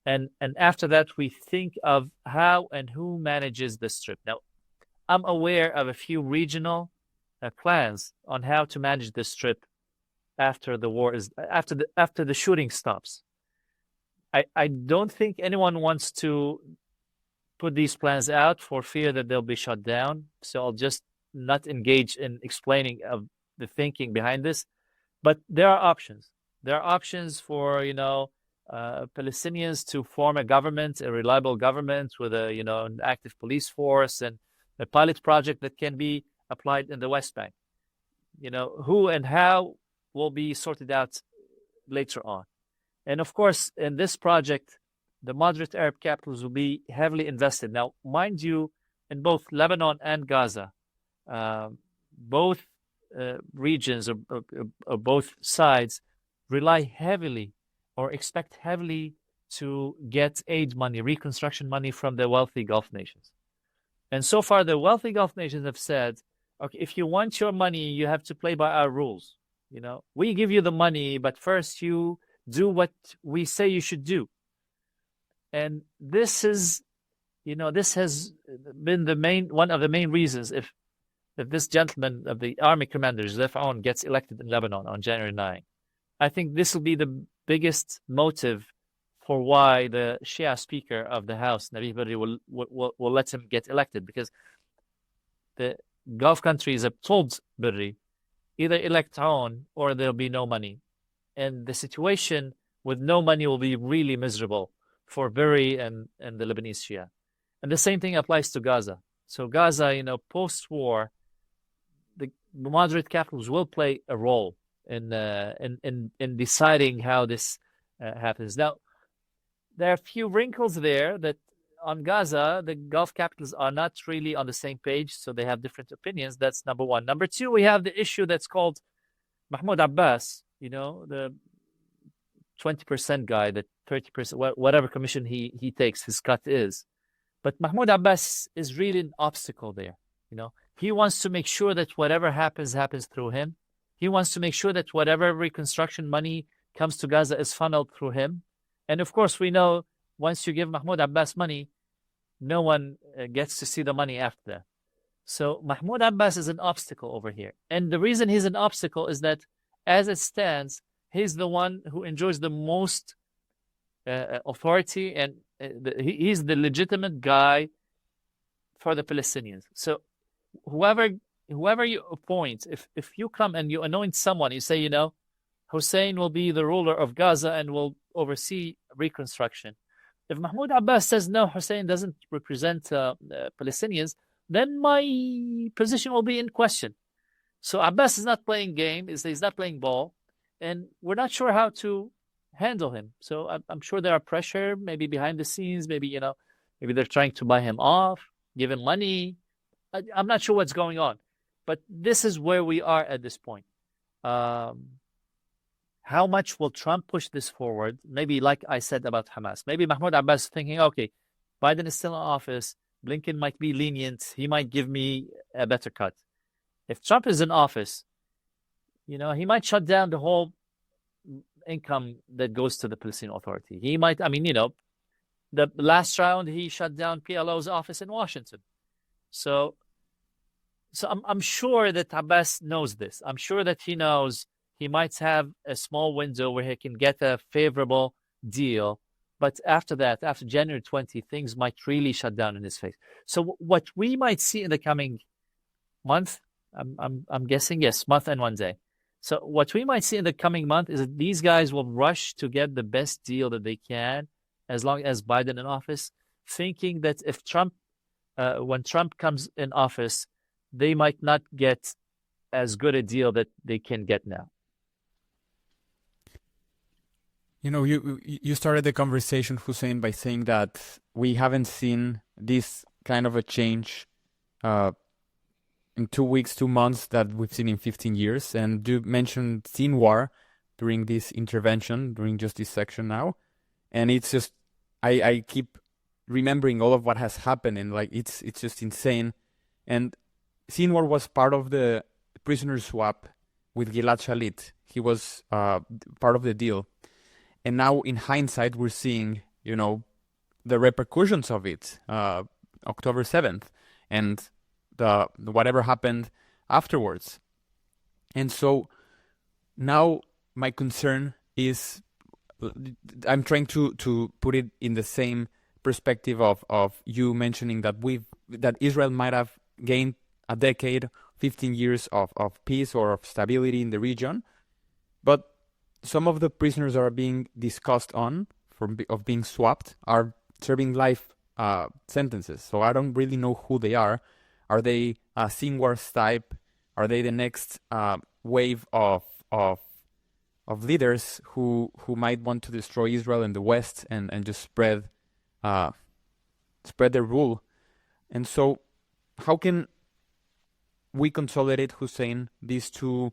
And after that, we think of how and who manages the strip. Now, I'm aware of a few regional plans on how to manage the strip after the war after the shooting stops. I don't think anyone wants to put these plans out for fear that they'll be shut down. So I'll just not engage in explaining of the thinking behind this. But there are options. There are options for, Palestinians to form a government, a reliable government with an active police force and a pilot project that can be applied in the West Bank. Who and how will be sorted out later on. And of course, in this project, the moderate Arab capitals will be heavily invested. Now, mind you, in both Lebanon and Gaza, both regions or both sides rely heavily or expect heavily to get aid money, reconstruction money from the wealthy Gulf nations. And so far, the wealthy Gulf nations have said, okay, if you want your money, you have to play by our rules. We give you the money, but first you do what we say you should do. And this has been one of the main reasons if this gentleman of the army commander, Joseph Aoun, gets elected in Lebanon on January 9. I think this will be the biggest motive for why the Shia Speaker of the House, Nabi Berri, will let him get elected, because the Gulf countries have told Berri, either elect Aoun or there'll be no money. And the situation with no money will be really miserable for Berri and the Lebanese Shia. And the same thing applies to Gaza. So Gaza, post-war, the moderate capitals will play a role in deciding how this happens. Now, there are a few wrinkles there that on Gaza, the Gulf capitals are not really on the same page, so they have different opinions. That's number one. Number two, we have the issue that's called Mahmoud Abbas, the 20% guy, the 30%, whatever commission he takes, his cut is. But Mahmoud Abbas is really an obstacle there. He wants to make sure that whatever happens through him. He wants to make sure that whatever reconstruction money comes to Gaza is funneled through him. And of course, we know once you give Mahmoud Abbas money, no one gets to see the money after that. So Mahmoud Abbas is an obstacle over here. And the reason he's an obstacle is that, as it stands, he's the one who enjoys the most authority, and he's the legitimate guy for the Palestinians. So whoever you appoint, if you come and you anoint someone, you say, Hussein will be the ruler of Gaza and will oversee reconstruction. If Mahmoud Abbas says, no, Hussein doesn't represent Palestinians, then my position will be in question. So Abbas is not playing game, he's not playing ball, and we're not sure how to handle him. So I'm sure there are pressure, maybe behind the scenes, maybe they're trying to buy him off, give him money. I'm not sure what's going on, but this is where we are at this point. How much will Trump push this forward? Maybe like I said about Hamas, maybe Mahmoud Abbas is thinking, okay, Biden is still in office, Blinken might be lenient, he might give me a better cut. If Trump is in office, he might shut down the whole income that goes to the Palestinian Authority. He might, the last round, he shut down PLO's office in Washington. So I'm sure that Abbas knows this. I'm sure that he knows he might have a small window where he can get a favorable deal. But after that, after January 20, things might really shut down in his face. So what we might see in the coming month, I'm guessing, yes, month and 1 day. So what we might see in the coming month is that these guys will rush to get the best deal that they can, as long as Biden in office, thinking that if when Trump comes in office, they might not get as good a deal that they can get now. You started the conversation, Hussein, by saying that we haven't seen this kind of a change in 2 weeks, 2 months that we've seen in 15 years. And you mentioned Sinwar during this intervention, during just this section now. And it's just, I keep remembering all of what has happened, and it's just insane. And Sinwar was part of the prisoner swap with Gilad Shalit. He was part of the deal. And now, in hindsight, we're seeing, the repercussions of it, October 7th, and the whatever happened afterwards. And so now my concern is, I'm trying to put it in the same perspective of you mentioning that Israel might have gained a decade, 15 years of peace or of stability in the region, but some of the prisoners that are being discussed of being swapped are serving life sentences. So I don't really know who they are. Are they Sinwar's type? Are they the next wave of leaders who might want to destroy Israel in the West and just spread their rule? And so how can we consolidate, Hussein, these two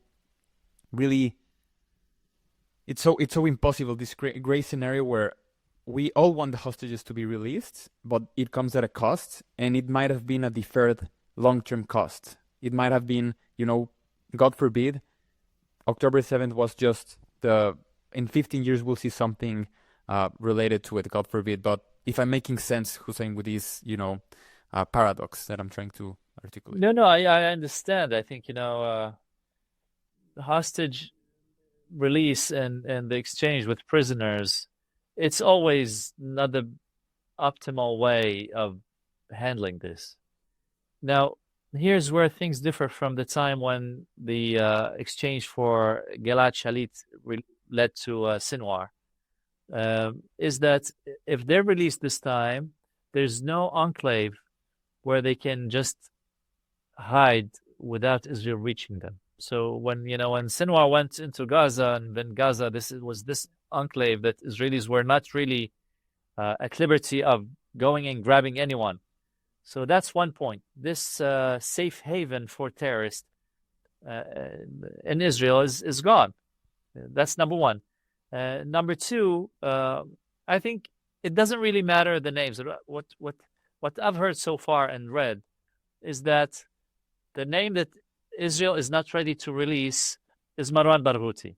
really? It's so impossible, this gray scenario where we all want the hostages to be released, but it comes at a cost, and it might have been a deferred long-term cost. It might have been, God forbid, October 7th was just in 15 years we'll see something related to it, God forbid. But if I'm making sense, Hussein, with this, paradox that I'm trying to articulate. No, I understand. I think, hostage release and the exchange with prisoners, it's always not the optimal way of handling this. Now, here's where things differ from the time when the exchange for Gilad Shalit led to Sinwar. Is that if they're released this time, there's no enclave where they can just hide without Israel reaching them. So when Sinwar went into Gaza, and then Gaza, was this enclave that Israelis were not really at liberty of going and grabbing anyone. So that's one point. This safe haven for terrorists in Israel is gone. That's number one. Number two, I think it doesn't really matter the names. What I've heard so far and read is that the name that Israel is not ready to release is Marwan Barghouti.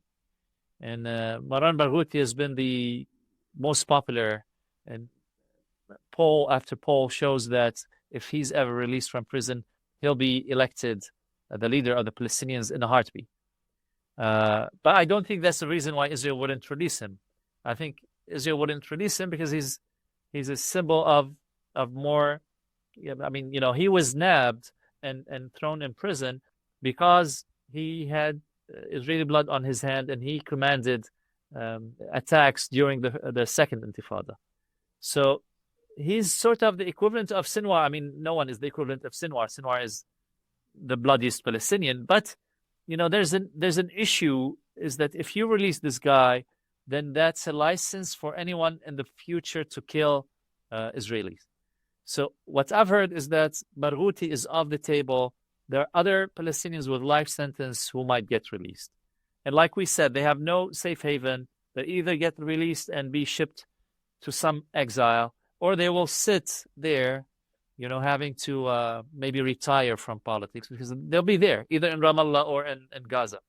And Marwan Barghouti has been the most popular, and poll after poll shows that if he's ever released from prison, he'll be elected the leader of the Palestinians in a heartbeat. But I don't think that's the reason why Israel wouldn't release him. I think Israel wouldn't release him because he's a symbol of more. I mean, he was nabbed and thrown in prison because he had Israeli blood on his hand, and he commanded attacks during the second Intifada. So he's sort of the equivalent of Sinwar. I mean, no one is the equivalent of Sinwar. Sinwar is the bloodiest Palestinian. But, there's an issue, is that if you release this guy, then that's a license for anyone in the future to kill Israelis. So what I've heard is that Barghouti is off the table. There are other Palestinians with life sentence who might get released. And like we said, they have no safe haven. They either get released and be shipped to some exile, or they will sit there, having to maybe retire from politics, because they'll be there, either in Ramallah or in Gaza.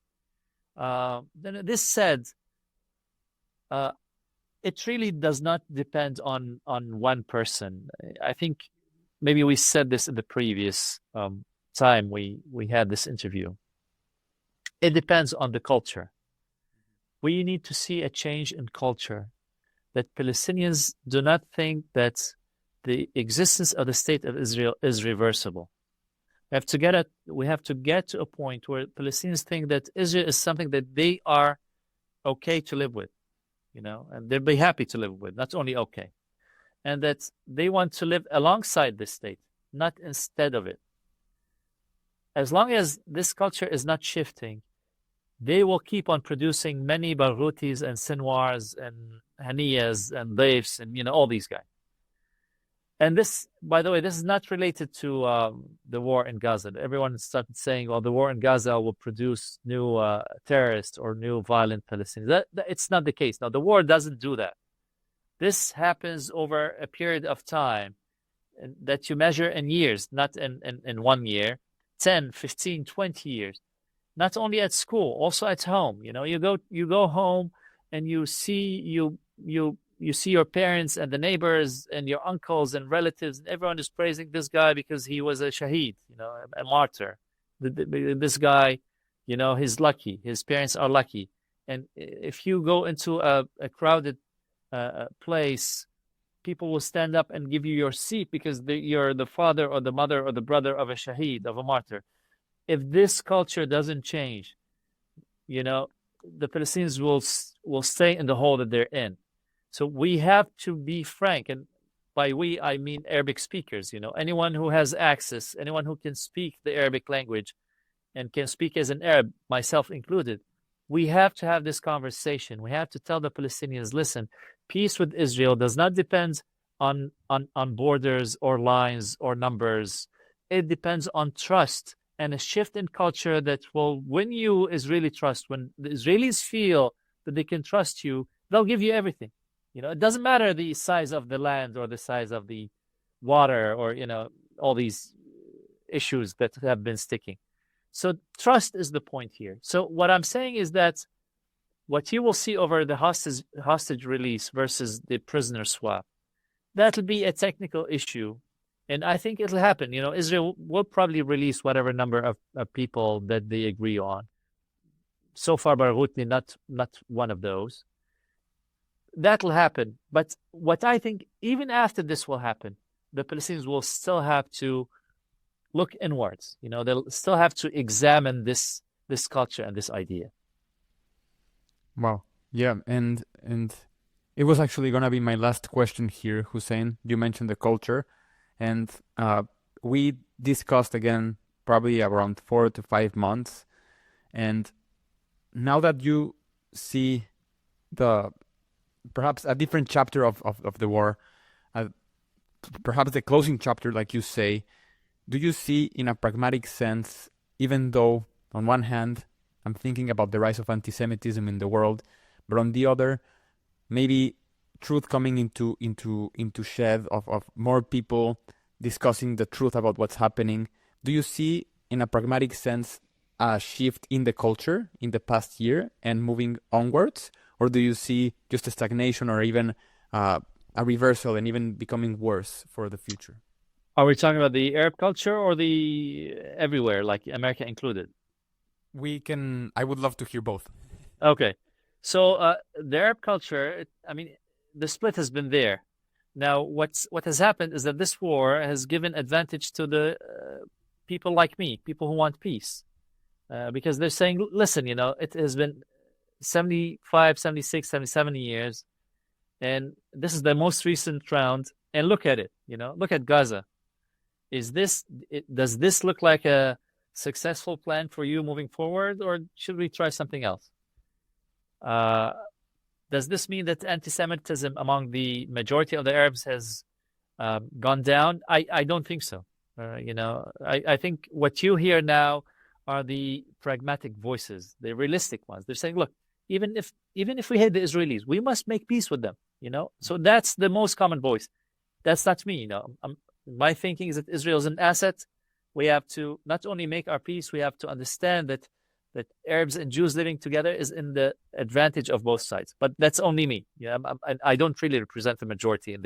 Then this said, it really does not depend on one person. I think maybe we said this in the previous time we had this interview. It depends on the culture. We need to see a change in culture, that Palestinians do not think that the existence of the state of Israel is reversible. We have to get to a point where Palestinians think that Israel is something that they are okay to live with, and they'll be happy to live with, not only okay. And that they want to live alongside this state, not instead of it. As long as this culture is not shifting, they will keep on producing many Barghoutis and Sinwars and Haniyas and Daifs and all these guys. And this, by the way, this is not related to the war in Gaza. Everyone started saying, well, the war in Gaza will produce new terrorists or new violent Palestinians. It's not the case. Now, the war doesn't do that. This happens over a period of time that you measure in years, not in 1 year, 10, 15, 20 years. Not only at school, also at home. You go home and you see you see your parents and the neighbors and your uncles and relatives, and everyone is praising this guy because he was a shaheed, a martyr. This guy, he's lucky. His parents are lucky. And if you go into a crowded place, people will stand up and give you your seat because you're the father or the mother or the brother of a shaheed, of a martyr. If this culture doesn't change, the Palestinians will stay in the hole that they're in. So we have to be frank, and by we, I mean Arabic speakers. Anyone who has access, anyone who can speak the Arabic language and can speak as an Arab, myself included, we have to have this conversation. We have to tell the Palestinians, listen, peace with Israel does not depend on borders or lines or numbers. It depends on trust and a shift in culture that will win you Israeli trust. When the Israelis feel that they can trust you, they'll give you everything. It doesn't matter the size of the land or the size of the water or, all these issues that have been sticking. So trust is the point here. So what I'm saying is that what you will see over the hostage release versus the prisoner swap, that'll be a technical issue. And I think it'll happen. Israel will probably release whatever number of people that they agree on. so far Barghouti not one of those. That'll happen. But what I think, even after this will happen, the Palestinians will still have to look inwards. They'll still have to examine this culture and this idea. Wow. Yeah, and it was actually gonna be my last question here, Hussein. You mentioned the culture, and we discussed again probably around 4 to 5 months. And now that you see perhaps a different chapter of the war, perhaps the closing chapter, like you say, do you see in a pragmatic sense, even though on one hand I'm thinking about the rise of anti-Semitism in the world, but on the other, maybe truth coming into shed of more people discussing the truth about what's happening. Do you see in a pragmatic sense a shift in the culture in the past year and moving onwards? Or do you see just a stagnation or even a reversal and even becoming worse for the future? Are we talking about the Arab culture or the everywhere, like America included? I would love to hear both. Okay. So the Arab culture, the split has been there. Now, what has happened is that this war has given advantage to the people like me, people who want peace. Because they're saying, listen, it has been 75, 76, 77 years, and this is the most recent round. And look at it, look at Gaza. Does this look like a successful plan for you moving forward, or should we try something else? Does this mean that anti-Semitism among the majority of the Arabs has gone down? I don't think so. I think what you hear now are the pragmatic voices, the realistic ones. They're saying, look, even if we hate the Israelis, we must make peace with them. So that's the most common voice. That's not me. My thinking is that Israel is an asset. We have to not only make our peace, we have to understand that Arabs and Jews living together is in the advantage of both sides. But that's only me. I don't really represent the majority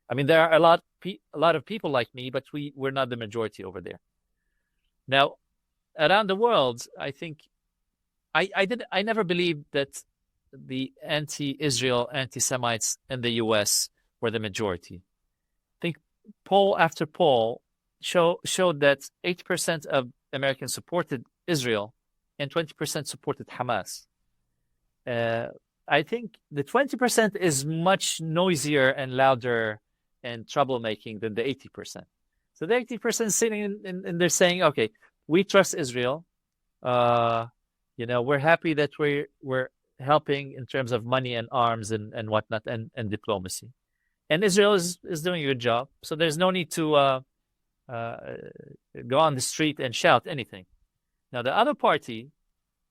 there are a lot of people like me, but we're not the majority over there. Now, around the world, I think I never believed that the anti-Israel, anti-Semites in the US were the majority. I think poll after poll showed that 80% of Americans supported Israel and 20% supported Hamas. I think the 20% is much noisier and louder and troublemaking than the 80%. So the 80% sitting and they're saying, okay, we trust Israel. We're happy that we're helping in terms of money and arms and whatnot and diplomacy. And Israel is doing a good job. So there's no need to go on the street and shout anything. Now, the other party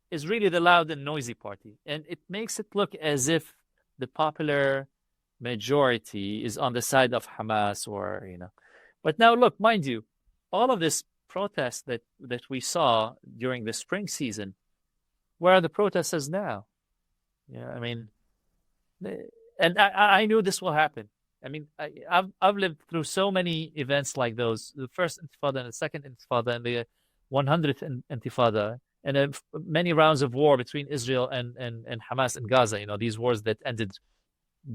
is really the loud and noisy party. And it makes it look as if the popular majority is on the side of Hamas But now, look, mind you, all of this protests that we saw during the spring season, where are the protesters now? And I knew this will happen. I've lived through so many events like those: the first Intifada and the second Intifada and the 100th Intifada, and many rounds of war between Israel and Hamas in Gaza. These wars that ended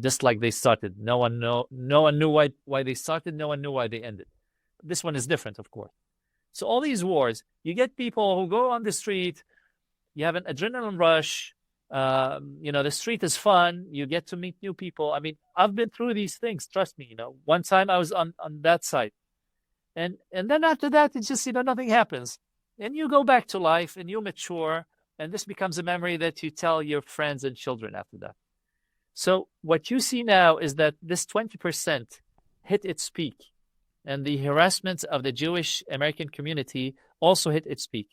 just like they started. No one knew why they started. No one knew why they ended. This one is different, of course. So all these wars, you get people who go on the street. You have an adrenaline rush. The street is fun. You get to meet new people. I've been through these things. Trust me. One time I was on that side, and then after that, it's just nothing happens, and you go back to life and you mature, and this becomes a memory that you tell your friends and children after that. So what you see now is that this 20% hit its peak, and the harassment of the Jewish American community also hit its peak.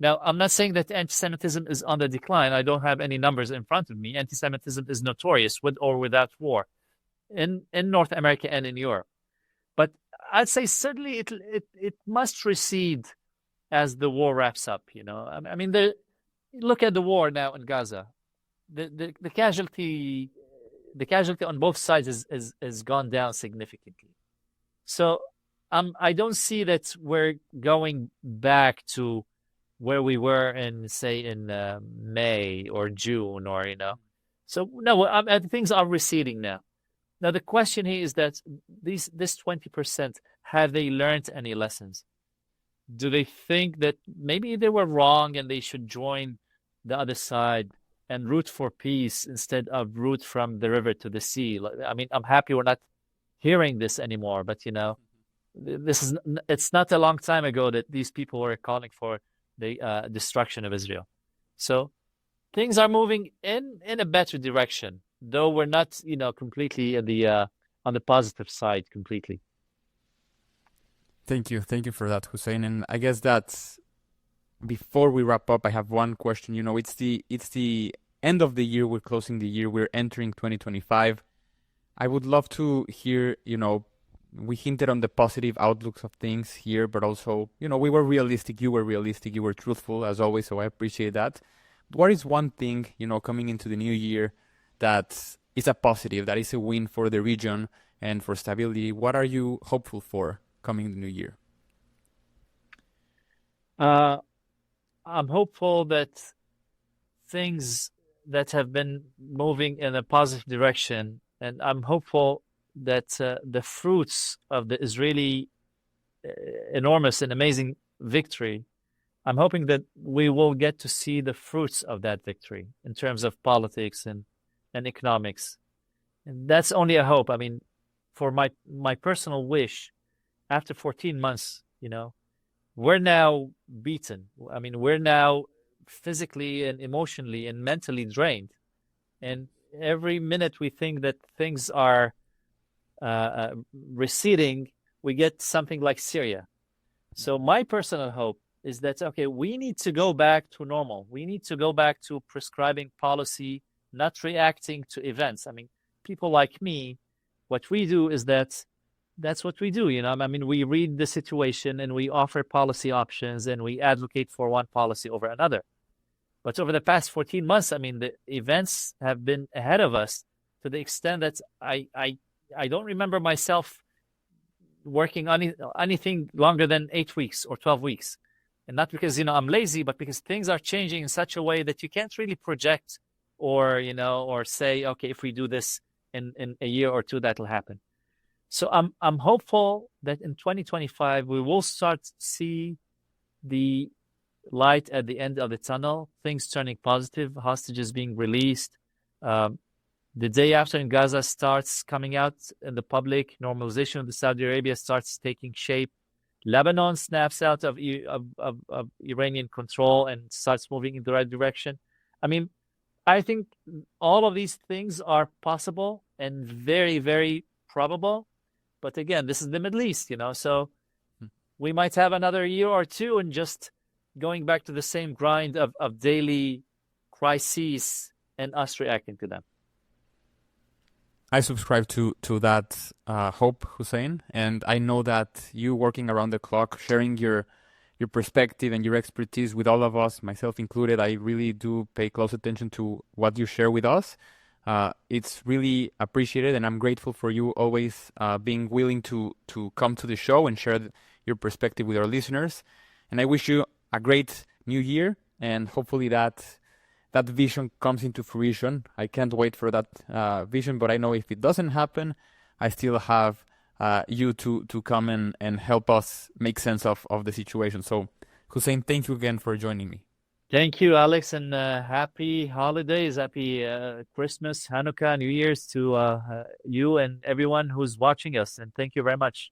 Now, I'm not saying that anti-Semitism is on the decline. I don't have any numbers in front of me. Anti-Semitism is notorious with or without war in North America and in Europe. But I'd say certainly it must recede as the war wraps up. Look at the war now in Gaza. The casualty on both sides has gone down significantly. So I don't see that we're going back to where we were in, say, in May or June, or So no, things are receding now. Now the question here is that this 20%, have they learned any lessons? Do they think that maybe they were wrong and they should join the other side and root for peace instead of root from the river to the sea? I mean, I'm happy we're not hearing this anymore, but it's not a long time ago that these people were calling for the destruction of Israel. So things are moving in a better direction, though we're not, completely on the positive side completely. Thank you for that, Hussein. And I guess that's before we wrap up, I have one question. It's the end of the year. We're closing the year. We're entering 2025. I would love to hear, we hinted on the positive outlooks of things here, but also, we were realistic. You were realistic. You were truthful as always. So I appreciate that. What is one thing, coming into the new year that is a positive, that is a win for the region and for stability? What are you hopeful for coming in the new year? I'm hopeful that things that have been moving in a positive direction, and I'm hopeful that the fruits of the Israeli enormous and amazing victory, I'm hoping that we will get to see the fruits of that victory in terms of politics and economics. And that's only a hope. I mean, for my personal wish, after 14 months, we're now beaten. I mean, we're now physically and emotionally and mentally drained. And every minute we think that things are receding, we get something like Syria. So my personal hope is that, okay, we need to go back to normal. We need to go back to prescribing policy, not reacting to events. I mean, people like me, what we do is that's what we do. I mean, we read the situation and we offer policy options and we advocate for one policy over another. But over the past 14 months, I mean, the events have been ahead of us to the extent that I don't remember myself working on anything longer than 8 weeks or 12 weeks. And not because, I'm lazy, but because things are changing in such a way that you can't really project or say, okay, if we do this in a year or two, that'll happen. So I'm hopeful that in 2025, we will start to see the light at the end of the tunnel, things turning positive, hostages being released. The day after in Gaza starts coming out in the public, normalization of the Saudi Arabia starts taking shape. Lebanon snaps out of Iranian control and starts moving in the right direction. I mean, I think all of these things are possible and very, very probable. But again, this is the Middle East, so we might have another year or two and just going back to the same grind of daily crises and us reacting to them. I subscribe to that hope, Hussein, and I know that you working around the clock, sharing your perspective and your expertise with all of us, myself included, I really do pay close attention to what you share with us. It's really appreciated, and I'm grateful for you always being willing to come to the show and share your perspective with our listeners. And I wish you a great new year, and hopefully that vision comes into fruition. I can't wait for that vision, but I know if it doesn't happen, I still have you to come and help us make sense of the situation. So, Hussein, thank you again for joining me. Thank you, Alex, and happy holidays, happy Christmas, Hanukkah, New Year's to you and everyone who's watching us. And thank you very much.